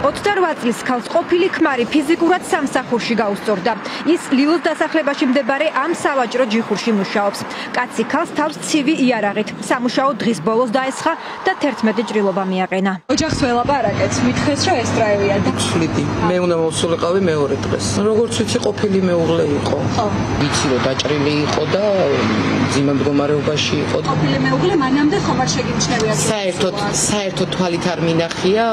28 წლის ქალს ყოფილი ქმარი ფიზიკურად სამსახურში გაუსწორდა. ის ლილოს დასახლებაში მდებარე ამ სავაჭრო ჯიხურში მუშაობს. კაცი ქალს თავს ცივი იარაღით სამუშაო დღის ბოლოს დაესხა და 11 ჭრილობა მიაყენა. ოჯახს ველაპარაკეთ, მითხეს რომ ესტრაევია და ვცვლიდი. მე უნდა მოვსულიყავი მეორე დღეს. როგორც ვიცი, ყოფილი მეუღლე იყო. ვიცი რომ დაჭრილი იყო და ძიმე მდგომარეობაში იყო. ყოფილი მეუღლე მანამდე ხომ არ შეგიმჩნევია? საერთოდ თვალით არ მინახია.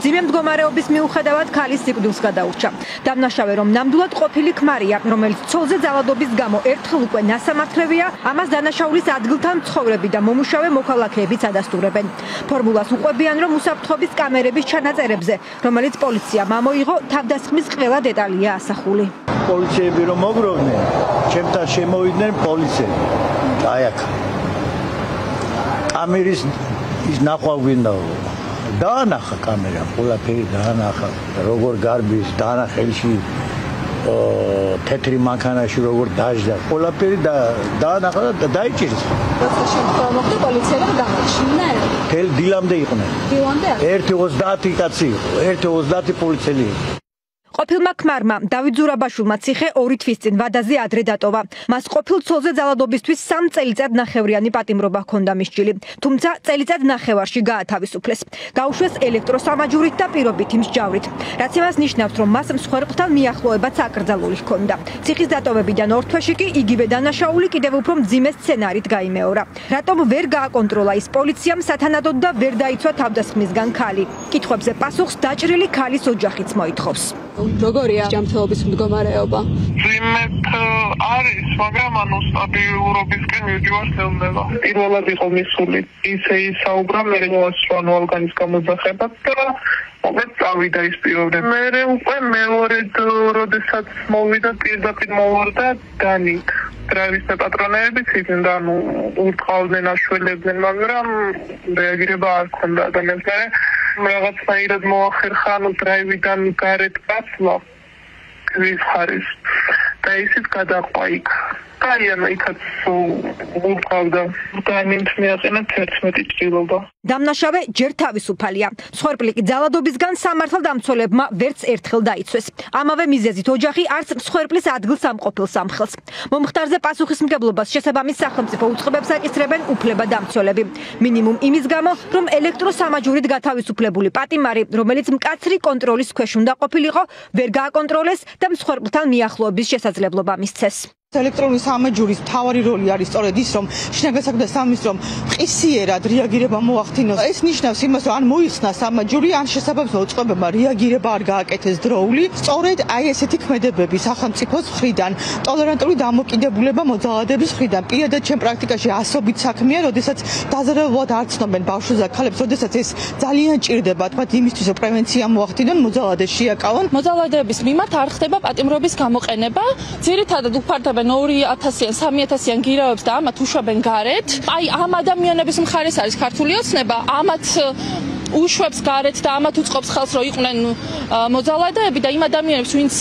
ძიმე მდგომარეობის მიუხედავად ქალის სიკვდილს გადაურჩა. დამნაშავე რომ ნამდვილად ყოფილი ქმარია, რომელიც ცოლზე ძალადობის გამო ერთხელ უკვე ნასამართლევია, ამას დანაშაულის ადგილთან მცხოვრები და მომუშავე მოქალაქეებიც ადასტურებენ. ფორმულას უყვებიან, რომ უსაფრთხოების კამერების ჩანაწერებზე, რომელიც პოლიციამ ამოიღო, თავდასხმის ყველა დეტალია ასახული. პოლიციები რომ მოგროვდნენ, ჩემთან შემოვიდნენ პოლიციები. აი აქ. კამერის ის ნახვა გვინდა. დაანახა კამერა, ყველაფერი დაანახა, როგორ გარბის, დაანახა ხელში თეთრი მანქანაში როგორ დაждდა, ყველაფერი დაანახა და დაიჭირეს. როცა შემთხვევა მოხდა, პოლიციელებმა გამოჩნდნენ. თელ დილამდე იყვნენ. დილამდე? 1:30 კაცი იყო, 1:30 პოლიციელი იყო. ყოფილმა ქმარმა დავით ზურაბაშვილმა ციხე 2 თვის წინ ვადაზე ადრე დატოვა. მას ყოფილ ცოლზე ძალადობისთვის 3 წელიწად ნახევრიანი პატიმრობა ჰქონდა მისჯილი. თუმცა წელიწად ნახევარში გაათავისუფლეს. გაუშვეს ელექტროსამაჯურით და პირობითი მსჯავრით. რაც იმას ნიშნავს, რომ მას მსხვერპლთან მიახლოებაც აკრძალული ჰქონდა. ციხის დატოვებიდან 2 თვეში კი იგივე დანაშაული კიდევ უფრო მძიმე სცენარით გაიმეორა. რატომ ვერ გააკონტროლა ის პოლიციამ სათანადოდ და ვერ დაიცვა თავდასხმისგან ქალი? კითხვებზე პასუხს დაჭრილი ქალის ოჯახიც მოითხოვს. როგორია ჯანმრთელობის მდგომარეობა? ძიმეთ არის, მაგრამ ანუ სტაბილურობისკენ მივდივარ ნელ-ნელა. პირველად იყო მისული ისე ისაუბრა მე მოასწრანო ალგანის გამოძახებაც და მომეც წავიდა ის პიროვნები. მე უკვე მეორედ როდესაც მოვიდა პირდაპირ მოვარდა დანი. დრაივის პატრონეებიც იდნენ და ანუ ურტყავდნენ, აშველებდნენ, მაგრამ რეაგირება არ ჰქონდა ადამიანს. რაღაცნაირად მოახერხა ანუ დრაივიდან გარეთ გასვლა ქვის ხარის და ისიც გადაყვა იქ. აი ანუ იქაც ურტყავდა განიმთ მიაყენა 11 ჭრილობა. დამნაშავე ჯერ თავისუფალია. მსხვერპლი კი ძალადობისგან სამართალდამცველებმა ვერც ერთხელ დაიცვეს. ამავე მიზეზით ოჯახი არც მსხვერპლის ადგილსამყოფელს ამხელს. მომხდარზე პასუხისმგებლობას შესაბამის სახელმწიფო უწყებებს აკისრებენ უფლებადამცველები. მინიმუმ იმის გამო, რომ ელექტროსამაჯურით გათავისუფლებული პატიმარი, რომელიც მკაცრი კონტროლის ქვეშ უნდა ყოფილიყო, ვერ გააკონტროლეს და მსხვერპლთან მიახლოების შესაძლებლობა მისცეს. ელექტრონული სამაჯურის მთავარი როლი არის სწორედ ის, რომ შინაგან საქმეთა სამინისტრომ ყისიერად რეაგირება მოახდინოს. ეს ნიშნავს იმას, რომ ან მოიხსნა სამაჯური, ან შესაბამისო უწყებებმა რეაგირება არ გააკეთეს დროული. სწორედ აი ესეთი ქმედებები სახელმწიფოს მხრიდან, ტოლერანტული დამოკიდებულება მოძალადების მხრიდან. პირადად ჩემ პრაქტიკაში ასობით საქმეა, როდესაც დაზარალებულად არ ცნობენ ბავშვებს და ქალებს, როდესაც ეს ძალიან ჭირდება, თქვათ იმისთვის, რომ პრევენცია მოახდინონ, მოძალადეს შეაკავონ. მოძალადების მიმართ არ ხდება პატიმრობის გამოყენება. ძირითადად უფარდებენ 2000-იან, 3000-იან გირავებს და ამათ უშვებენ გარეთ. აი ამ ადამიანების მხარეს არის ქართული ოცნება, ამათ უშვებს გარეთ და ამათ უწყობს ხელს, რომ იყვნენ მოძალადეები და იმ ადამიანებს, ვინც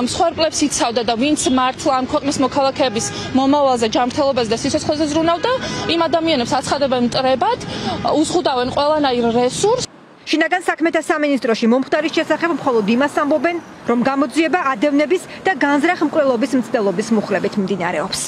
მსხვერპლებს იცავდა და ვინც მართლა ამ ქვეყნის მოქალაქეების მომავალზე, ჯანმრთელობაზე და სიცოცხლეზე ზრუნავდა, იმ ადამიანებს აცხადებენ მტრებად, უზღუდავენ ყველანაირ რესურსს. შინაგან საქმეთა სამინისტროში მომხდარის შესახებ მხოლოდ იმას ამბობენ, რომ გამოძიება ადევნების და განზრახ მკვლელობის მცდელობის მუხლებით მიმდინარეობს.